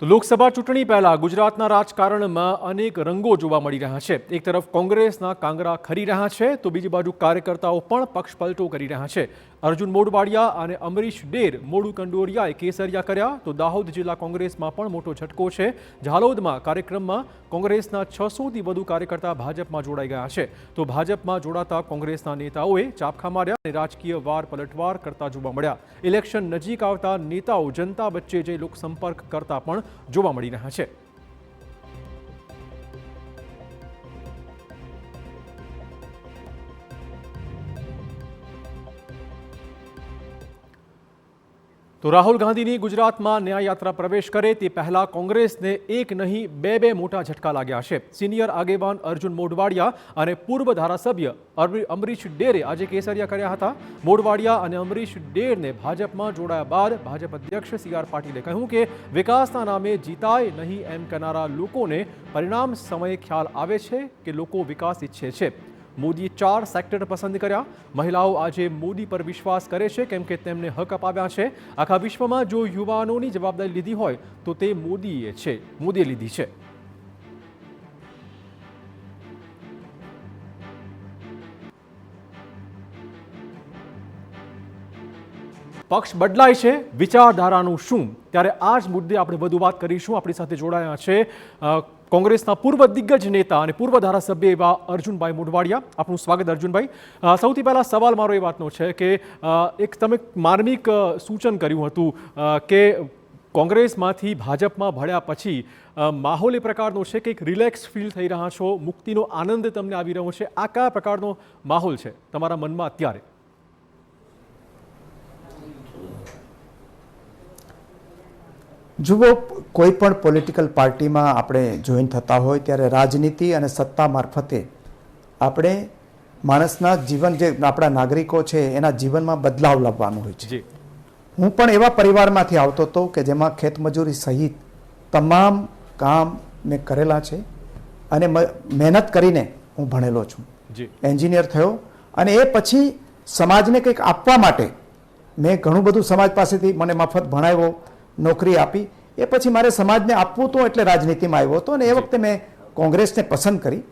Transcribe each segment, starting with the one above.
તો લોકસભા ચૂંટણી પહેલા ગુજરાતના રાજકારણમાં અનેક રંગો જોવા મળી રહ્યા છે. એક તરફ કોંગ્રેસના કાંગરા ખરી રહ્યા છે તો બીજી બાજુ કાર્યકર્તાઓ પણ પક્ષ પલટો કરી રહ્યા છે. અર્જુન મોઢવાડિયા અને અમરીશ ડેર મોડુ કંડોરિયાએ કેસરિયા કર્યા તો દાહોદ જિલ્લા કોંગ્રેસમાં પણ મોટો ઝટકો છે. ઝાલોદમાં કાર્યક્રમમાં કોંગ્રેસના 600થી વધુ કાર્યકર્તા ભાજપમાં જોડાઈ ગયા છે. તો ભાજપમાં જોડાતા કોંગ્રેસના નેતાઓએ ચાપખા માર્યા અને રાજકીય વાર પલટવાર કરતા જોવા મળ્યા. ઇલેક્શન નજીક આવતા નેતાઓ જનતા વચ્ચે જઈ લોકસંપર્ક કરતા પણ જોવા મળી રહ્યા છે. તો રાહુલ ગાંધીની ગુજરાતમાં ન્યાય યાત્રા પ્રવેશ કરે તે પહેલા કોંગ્રેસને એક નહીં બે મોટા ઝટકા લાગ્યા છે. સિનિયર આગેવાન અર્જુન મોઢવાડિયા અને પૂર્વ ધારાસભ્ય અમરીશ ડેરે આજે કેસરિયા કર્યા હતા. મોઢવાડિયા અને અમરીશ ડેરને ભાજપમાં જોડાયા બાદ ભાજપ અધ્યક્ષ CR પાટીલે કહ્યું કે વિકાસના નામે જીતાય નહીં એમ કહેનારા લોકોને પરિણામ સમયે ખ્યાલ આવે છે કે લોકો વિકાસ ઈચ્છે છે. મોદીએ 4 સેક્ટર પસંદ કર્યા. મહિલાઓ આજે મોદી પર વિશ્વાસ કરે છે કેમ કે તેમને હક અપાવ્યા છે. આખા વિશ્વમાં જો યુવાનોની જવાબદારી લીધી હોય તો તે મોદીએ લીધી છે. પક્ષ બદલાય છે, વિચારધારાનું શું? ત્યારે આ જ મુદ્દે આપણે વધુ વાત કરીશું. આપણી સાથે જોડાયા છે કોંગ્રેસના પૂર્વ દિગ્ગજ નેતા અને પૂર્વ ધારાસભ્ય એવા અર્જુનભાઈ મોઢવાડિયા. આપનું સ્વાગત અર્જુનભાઈ. સૌથી પહેલા સવાલ મારો એ વાતનો છે કે એક તમે માર્મિક સૂચન કર્યું હતું કે કોંગ્રેસમાંથી ભાજપમાં ભળ્યા પછી માહોલ એ પ્રકારનો છે કે એક રિલેક્સ ફીલ થઈ રહ્યા છો, મુક્તિનો આનંદ તમને આવી રહ્યો છે. આ કયા પ્રકારનો માહોલ છે તમારા મનમાં અત્યારે? જુઓ, કોઈ પણ પોલિટિકલ પાર્ટીમાં આપણે જોઈન થતા હોય ત્યારે રાજનીતિ અને સત્તા મારફતે આપણે માણસના જીવન, જે આપણા નાગરિકો છે એના જીવનમાં બદલાવ લાવવાનો હોય છે. હું પણ એવા પરિવારમાંથી આવતો હતો કે જેમાં ખેતમજૂરી સહિત તમામ કામ મેં કરેલા છે અને મહેનત કરીને હું ભણેલો છું, એન્જિનિયર થયો. અને એ પછી સમાજને કંઈક આપવા માટે મેં ઘણું બધું સમાજ પાસેથી મને મફત ભણાવ્યો, નોકરી આપી. એ પછી મારે સમાજને આપવું હતું એટલે રાજનીતિમાં આવ્યો હતો અને એ વખતે મેં કોંગ્રેસને પસંદ કરી.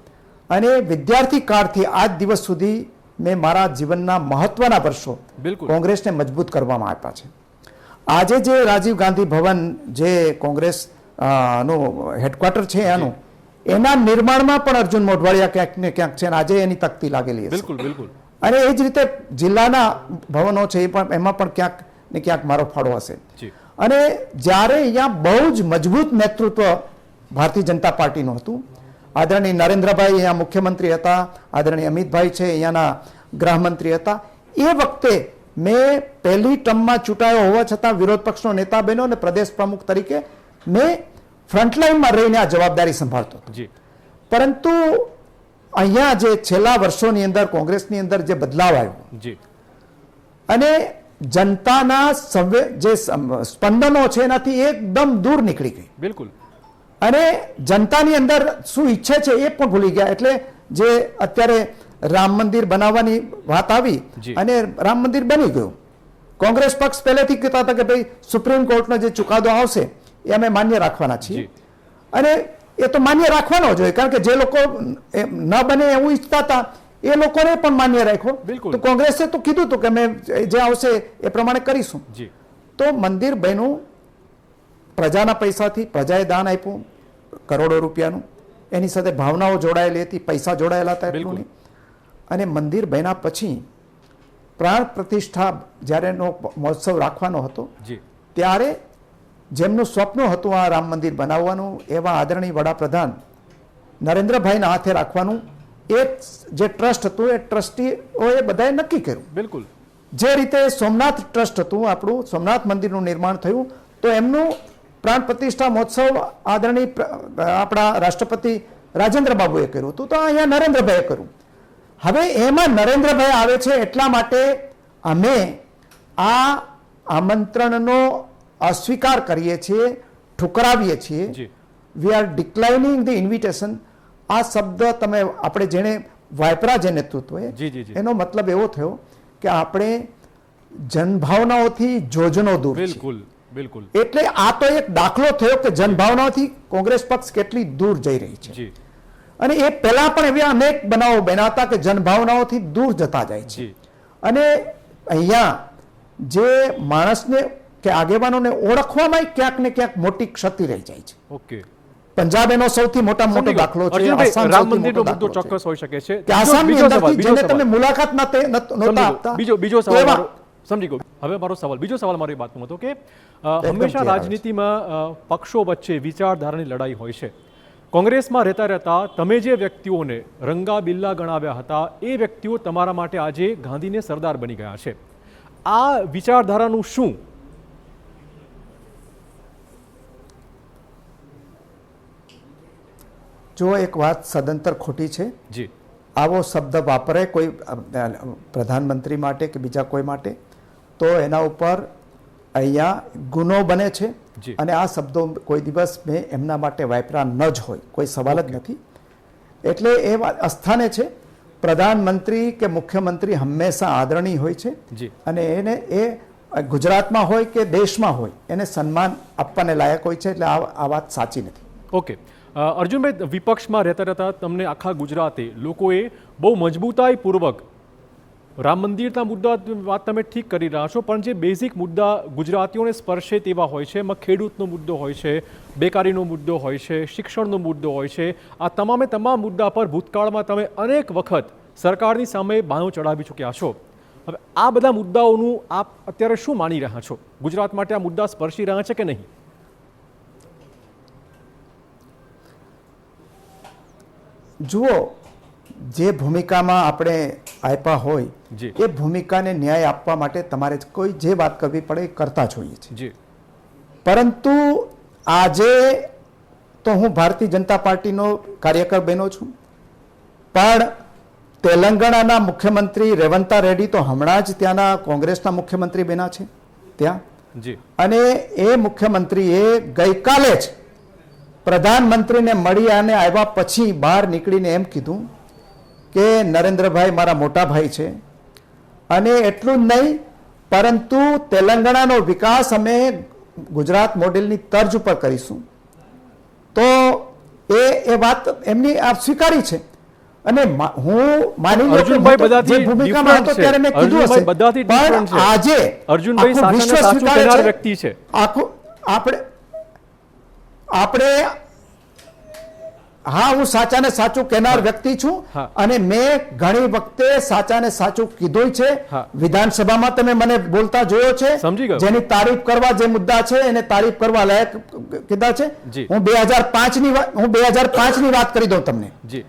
અને વિદ્યાર્થી કાળથી આજ દિવસ સુધી મેં મારા જીવનના મહત્વના વર્ષો કોંગ્રેસને મજબૂત કરવામાં આપ્યા છે. આજે જે રાજીવ ગાંધી ભવન જે કોંગ્રેસ નું હેડક્વાર્ટર છે એના નિર્માણમાં પણ અર્જુન મોઢવાડિયા ક્યાંક ને ક્યાંક છે. આજે એની તકતી લાગેલી છે. બિલકુલ. અને એ જ રીતે જિલ્લાના ભવનો છે એમાં પણ ક્યાંક ને ક્યાંક મારો ફાળો હશે. અને જ્યારે અહીંયા બહુ જ મજબૂત નેતૃત્વ ભારતીય જનતા પાર્ટીનું હતું. આદરણીય નરેન્દ્રભાઈ અહીંયા મુખ્યમંત્રી હતા, આદરણીય અમિતભાઈ છે અહીંયાના ગૃહમંત્રી હતા. એ વખતે મેં પહેલી ટર્મમાં ચૂંટાયો હોવા છતાં વિરોધ પક્ષનો નેતા બન્યો અને પ્રદેશ પ્રમુખ તરીકે મેં ફ્રન્ટલાઇનમાં રહીને આ જવાબદારી સંભાળતો હતો. પરંતુ અહીંયા જે છેલ્લા વર્ષોની અંદર કોંગ્રેસની અંદર જે બદલાવ આવ્યો અને જનતાના જે સ્પંદનો છે એનાથી એકદમ દૂર નીકળી ગઈ. બિલકુલ. અને જનતાની અંદર શું ઈચ્છે છે એ પણ ભૂલી ગયા. એટલે જે અત્યારે રામ મંદિર બનાવવાની વાત આવી અને રામ મંદિર બની ગયું. કોંગ્રેસ પક્ષ પહેલેથી કહેતા હતા કે ભાઈ સુપ્રીમ કોર્ટનો જે ચુકાદો આવશે એ અમે માન્ય રાખવાના છીએ. અને એ તો માન્ય રાખવાનો જોઈએ, કારણ કે જે લોકો ન બને એવું ઈચ્છતા હતા એ લોકોને પણ માન્ય રાખ્યો. તો કોંગ્રેસે તો કીધું હતું કે અમે જે આવશે એ પ્રમાણે કરીશું. તો મંદિર બન્યું પ્રજાના પૈસાથી, પ્રજાએ દાન આપ્યું કરોડો રૂપિયાનું. એની સાથે ભાવનાઓ જોડાયેલી હતી, પૈસા જોડાયેલા હતા એટલું નહીં. અને મંદિર બન્યા પછી પ્રાણ પ્રતિષ્ઠા જ્યારે એનો મહોત્સવ રાખવાનો હતો ત્યારે જેમનું સ્વપ્ન હતું આ રામ મંદિર બનાવવાનું, એવા આદરણીય વડાપ્રધાન નરેન્દ્રભાઈના હાથે રાખવાનું એક જે ટ્રસ્ટ હતું એ ટ્રસ્ટીઓએ બધાએ નક્કી કર્યું. બિલકુલ. જે રીતે સોમનાથ ટ્રસ્ટ હતું, આપણું સોમનાથ મંદિરનું નિર્માણ થયું, તો એમનું પ્રાણ પ્રતિષ્ઠા મહોત્સવ આદરણીય આપણા રાષ્ટ્રપતિ રાજેન્દ્ર બાબુએ કર્યું હતું, તો અહીંયા નરેન્દ્રભાઈએ કર્યું. હવે એમાં નરેન્દ્રભાઈ આવે છે એટલા માટે અમે આ આમંત્રણનો અસ્વીકાર કરીએ છીએ, ઠુકરાવીએ છીએ. We are declining the invitation. આ શબ્દ તમે આપણે જેને વાયપરા જે નેતૃત્વએ, એનો મતલબ એવો થયો કે આપણે જનભાવનાઓથી જોજનો દૂર છે. બિલકુલ. એટલે આ તો એક દાખલો થયો કે જનભાવનાથી કોંગ્રેસ પક્ષ કેટલી દૂર જઈ રહી છે. જી અને એ પહેલા પણ એવા અનેક બનાવો બન્યા હતા કે જનભાવનાઓથી દૂર જતા જાય છે. જી અને અહીંયા જે માણસને કે આગેવાનોને ઓળખવામાં ક્યાંક ને ક્યાંક મોટી ક્ષતિ રહી જાય છે. ઓકે. પંજાબ એનો સૌથી મોટામાં મોટો દાખલો છે. અર્જુનભાઈ, આસામ રામ સૌથી મંદિરનો મોટો મુદ્દો દાખલો છે. ચોક્કસ હોઈ શકે છે. કે આસામની બીજો અંદરથી સવાલ, જેને તમે મુલાકાત નહોતા આપતા. બીજો સવાલ એવા- મારો- સમજી ગયો. હવે મારો સવાલ, બીજો સવાલ મારો એ વાતનો હતો કે એકદમ હંમેશા clear આવે છે. રાજનીતિમાં પક્ષો વચ્ચે વિચારધારાની લડાઈ હોય છે. કોંગ્રેસમાં રહેતા તમે જે વ્યક્તિઓને રંગા બિલ્લા ગણાવ્યા હતા એ વ્યક્તિઓ તમારા માટે આજે ગાંધીને સરદાર બની ગયા છે. આ વિચારધારાનું શું? જો એક વાત સદંતર ખોટી છે. જી આવો શબ્દ વાપરે કોઈ પ્રધાનમંત્રી માટે કે બીજા કોઈ માટે તો એના ઉપર અહીંયા ગુનો બને છે. જી. અને આ શબ્દો કોઈ દિવસ મેં એમના માટે વાપરા ન જ હોય, કોઈ સવાલ જ નથી. એટલે એ વાત અસ્થાને છે. પ્રધાનમંત્રી કે મુખ્યમંત્રી હંમેશા આદરણીય હોય છે. જી અને એને એ ગુજરાતમાં હોય કે દેશમાં હોય એને સન્માન આપવાને લાયક હોય છે. એટલે આ વાત સાચી નથી. ઓકે. અર્જુનભાઈ, વિપક્ષમાં રહેતા તમને આખા ગુજરાતે લોકોએ બહુ મજબૂતાઈપૂર્વક રામ મંદિરના મુદ્દા વાત તમે ઠીક કરી રહ્યા છો, પણ જે બેઝિક મુદ્દા ગુજરાતીઓને સ્પર્શે તેવા હોય છે, એમાં ખેડૂતનો મુદ્દો હોય છે, બેકારીનો મુદ્દો હોય છે, શિક્ષણનો મુદ્દો હોય છે, આ તમામે તમામ મુદ્દા પર ભૂતકાળમાં તમે અનેક વખત સરકારની સામે બાણું ચડાવી ચૂક્યા છો. હવે આ બધા મુદ્દાઓનું આપ અત્યારે શું માની રહ્યા છો? ગુજરાત માટે આ મુદ્દા સ્પર્શી રહ્યા છે કે નહીં? જુઓ, જે ભૂમિકામાં આપણે આપ્યા હોય જી. એ ભૂમિકાને ન્યાય આપવા માટે તમારે કોઈ જે વાત કરવી પડે એ કરતા જ હોઈએ છીએ. જી પરંતુ આજે તો હું ભારતીય જનતા પાર્ટીનો કાર્યકર બન્યો છું, પણ તેલંગાણાના મુખ્યમંત્રી રેવંતા રેડ્ડી તો હમણાં જ ત્યાંના કોંગ્રેસના મુખ્યમંત્રી બન્યા છે ત્યાં. જી અને એ મુખ્યમંત્રીએ ગઈકાલે જ પ્રધાનમંત્રીને મળી અને આવ્યા પછી બહાર નીકળીને એમ કીધું કે નરેન્દ્રભાઈ મારા મોટા ભાઈ છે અને એટલું જ નહીં પરંતુ તેલંગાણાનો વિકાસ અમે ગુજરાત મોડેલની તર્જ ઉપર કરીશું. તો એ વાત એમની આપ સ્વીકારી છે. અને હું માની લો કે અર્જુનભાઈ હું તો જે બધાથી ભૂમિકામાં હતો different ત્યારે મેં છે. કીધું અર્જુનભાઈ હશે. બધાથી પણ different છે. આજે અર્જુનભાઈ આખું સાચાને વિશ્વ સાચું સ્વીકારે કહેનાર છે. વ્યક્તિ છે. આપણે હા, હું સાચાને સાચું કહેનાર વ્યક્તિ છું. હા. અને મેં ઘણી વખતે સાચાને સાચું કીધું છે. હા. વિધાનસભામાં તમે મને બોલતા જોયો છે. સમજી ગયો. જેની તારીફ કરવા જે મુદ્દા છે એને તારીફ કરવા લાયક કીધા છે. જી. હું 2005 ની વાત કરી દઉં તમને. જી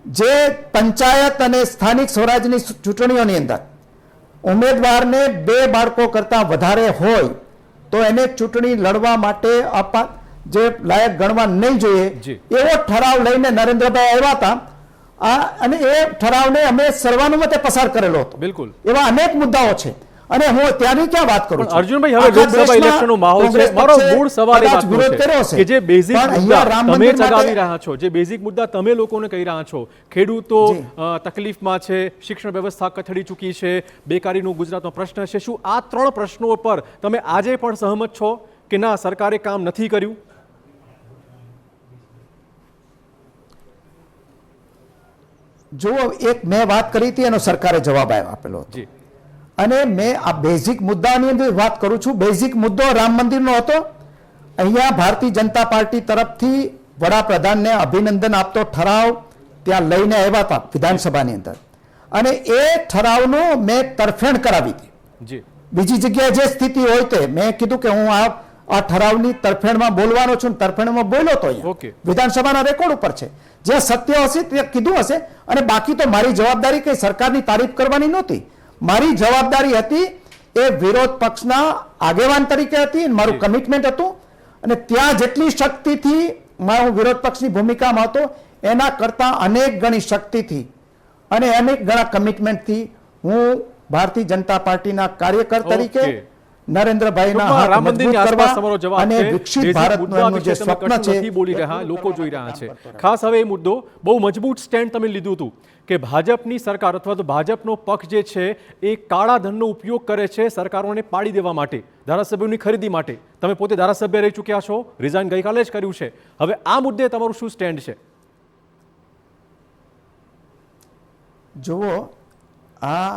જે પંચાયત અને સ્થાનિક સ્વરાજની ચૂંટણીઓની અંદર ઉમેદવારને 2 બાળકો કરતા વધારે હોય તો એને ચૂંટણી લડવા માટે જે લાયક ગણવા નહીં જોઈએ જી. એવો ઠરાવ લઈને નરેન્દ્રભાઈ આવ્યા હતા. અને એ ઠરાવને અમે સર્વાનુમતે પસાર કરેલો હતો. બિલકુલ. એવા અનેક મુદ્દાઓ છે અને હું ત્યાંની ક્યાં વાત કરું પણ છું? અર્જુનભાઈ, હવે આખા લોકસભા દેશમાં ઇલેક્શનનો માહોલ છે. કોંગ્રેસ મારો પક્ષે મૂળ સવાલ એ કદાચ વાતનો વિરોધ કર્યો છે હશે. કે જે બેઝિક પણ મુદ્દા અહીંયા રામ તમે મંદિર માટે- ચગાવી રહ્યા છો, જે બેઝિક મુદ્દા તમે લોકોને કહી રહ્યા છો, ખેડૂતો જી. તકલીફમાં છે, શિક્ષણ વ્યવસ્થા કથળી ચૂકી છે, બેકારીનો ગુજરાતનો પ્રશ્ન છે, શું આ 3 પ્રશ્નો પર તમે આજે પણ સહમત છો કે ના, સરકારે કામ નથી કર્યું? જુઓ, એક મેં વાત કરી હતી એનો સરકારે જવાબ આપેલો હતો. જી અને મેં આ બેઝિક મુદ્દાની અંદર વાત કરું છું. બેઝિક મુદ્દો રામ મંદિરનો હતો. અહીંયા ભારતીય જનતા પાર્ટી તરફથી વડાપ્રધાનને અભિનંદન આપતો ઠરાવ ત્યાં લઈને આવ્યા હતા વિધાનસભાની અંદર. અને એ ઠરાવનું મેં તરફેણ કરાવી હતી. જી બીજી જગ્યાએ જે સ્થિતિ હોય તે મેં કીધું કે હું આ ઠરાવની તરફેણમાં બોલવાનો છું. તરફેણમાં બોલ્યો તો અહીંયા ઓકે. વિધાનસભાના રેકોર્ડ ઉપર છે. જે સત્ય હશે તે કીધું હશે. અને બાકી તો મારી જવાબદારી કઈ સરકારની તારીફ કરવાની નહોતી. મારી જવાબદારી હતી એ વિરોધ પક્ષના આગેવાન તરીકે હતી. મારું કમિટમેન્ટ હતું. અને ત્યાં જેટલી શક્તિથી હું વિરોધ પક્ષની ભૂમિકામાં હતો એના કરતાં અનેક ગણી શક્તિથી અને અનેક ગણા કમિટમેન્ટથી હું ભારતીય જનતા પાર્ટીના કાર્યકર તરીકે ઓકે. નરેન્દ્રભાઈના ટૂંકમાં હાથ રામ મંદિરની મજબૂત આસપાસ કરવા તમારો જવાબ અને છે. વિકસિત બેઝિક ભારતનું મુદ્દા એમનું જે વિશે તમે સ્વપ્ન કશું છે નથી બોલી રહ્યા, લોકો જોઈ રહ્યા છે. ખાસ હવે એ મુદ્દો બહુ મજબૂત સ્ટેન્ડ તમે લીધું હતું કે ભાજપની સરકાર અથવા તો ભાજપનો પક્ષ જે છે એ કાળા ધનનો ઉપયોગ કરે છે સરકારોને પાડી દેવા માટે, ધારાસભ્યોની ખરીદી માટે. તમે પોતે ધારાસભ્ય રહી ચૂક્યા છો, રિઝાઇન ગઈકાલે જ કર્યું છે. હવે આ મુદ્દે તમારું શું સ્ટેન્ડ છે? જુઓ, આ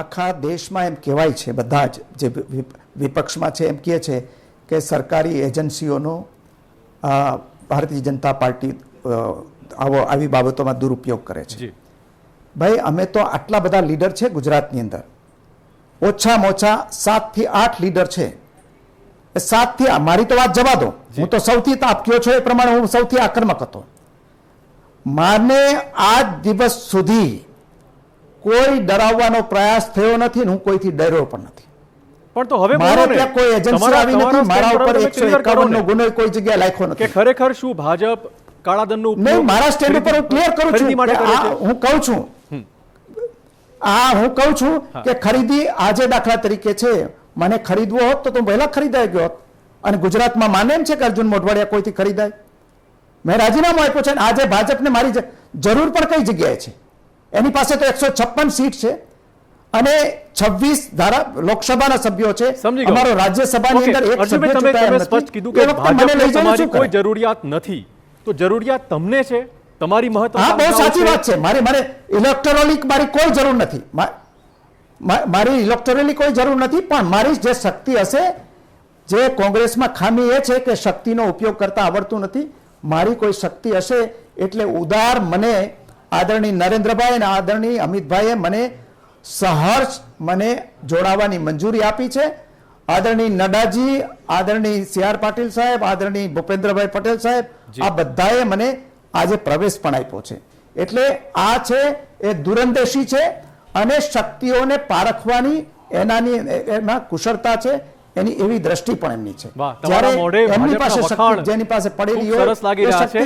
આખા દેશમાં એમ કહેવાય છે, બધા જ જે વિપક્ષમાં છે એમ કહે છે કે સરકારી એજન્સીઓનો ભારતીય જનતા પાર્ટી આવી બાબતોમાં દુરુપયોગ કરે છે. ભાઈ, અમે તો આટલા બધા લીડર છે ગુજરાતની અંદર, ઓછામાં ઓછા 7 થી 8 લીડર છે. એ 7 થી, મારી તો વાત જવા દો, હું તો સૌથી આપ કહો છો એ પ્રમાણે હું સૌથી આક્રમક હતો. માને આજ દિવસ સુધી કોઈ ડરાવવાનો પ્રયાસ થયો નથી, હું કોઈથી ડર્યો પણ નથી. પણ તો હવે મારે ત્યાં કોઈ એજન્સી આવી નથી, મારા ઉપર 151 નો ગુનો કોઈ જગ્યાએ લખ્યો કે નથી. ખરેખર શું ભાજપ કાળા ધનનો નહીં, ઉપયોગ મારા સ્ટેન્ડ ઉપર હું ક્લિયર કરું છું ખરીદી માટે કે કરે આ છે? હું કહું છું કે ખરીદી આજે દાખલા તરીકે છે, મને ખરીદવો હોત તો હું પહેલા ખરીદાઈ ગયો હોત. અને ગુજરાતમાં માને એમ છે કે અર્જુન મોઢવાડિયા કોઈથી ખરીદાય? મેં રાજીનામું આપ્યું છે. અને આજે ભાજપને મારી જરૂર પણ કઈ જગ્યાએ છે? એની પાસે તો 156 સીટ છે અને 26 લોકસભાના સભ્યો છે. સમજી ગયો. અમારો રાજ્યસભાની અંદર એક સભ્ય અર્જુનભાઈ, ચૂંટાયા તમે નથી. સ્પષ્ટ કીધું એ કે વખતે મને ભાજપને લઈ જઈને તમારી શું કરે? કોઈ જરૂરિયાત નથી, તો જરૂરિયાત તમને છે, તમારી હા, બહુ મહત્વ સાચી વાત છે. મારે ઇલેક્ટોરલી મારી કોઈ જરૂર નથી. મારી ઇલેક્ટોરલી કોઈ જરૂર નથી, પણ મારી જે શક્તિ હશે, જે કોંગ્રેસમાં ખામી એ છે કે શક્તિનો ઉપયોગ કરતા આવડતું નથી. મારી કોઈ શક્તિ હશે એટલે ઉદાર મને આદરણીય નરેન્દ્રભાઈ અને આદરણીય અમિતભાઈએ મને સહર્ષ મને જોડાવાની મંજૂરી આપી છે. આદરણીય નડ્ડાજી, આદરણીય સી.આર. પાટીલ સાહેબ, આદરણીય ભૂપેન્દ્રભાઈ પટેલ સાહેબ, આ બધાએ મને આજે પ્રવેશ પણ આપ્યો છે. એટલે આ છે એ દૂરંદેશી છે અને શક્તિઓને પારખવાની એમાં કુશળતા છે, એની એવી દ્રષ્ટિ પણ એમની છે. વાહ, તમારા મોઢે એમની ભાજપના પાસે વખાણ શક્તિ જેની પાસે પડેલી ખૂબ હોય સરસ લાગી એ રહ્યા શક્તિ છે.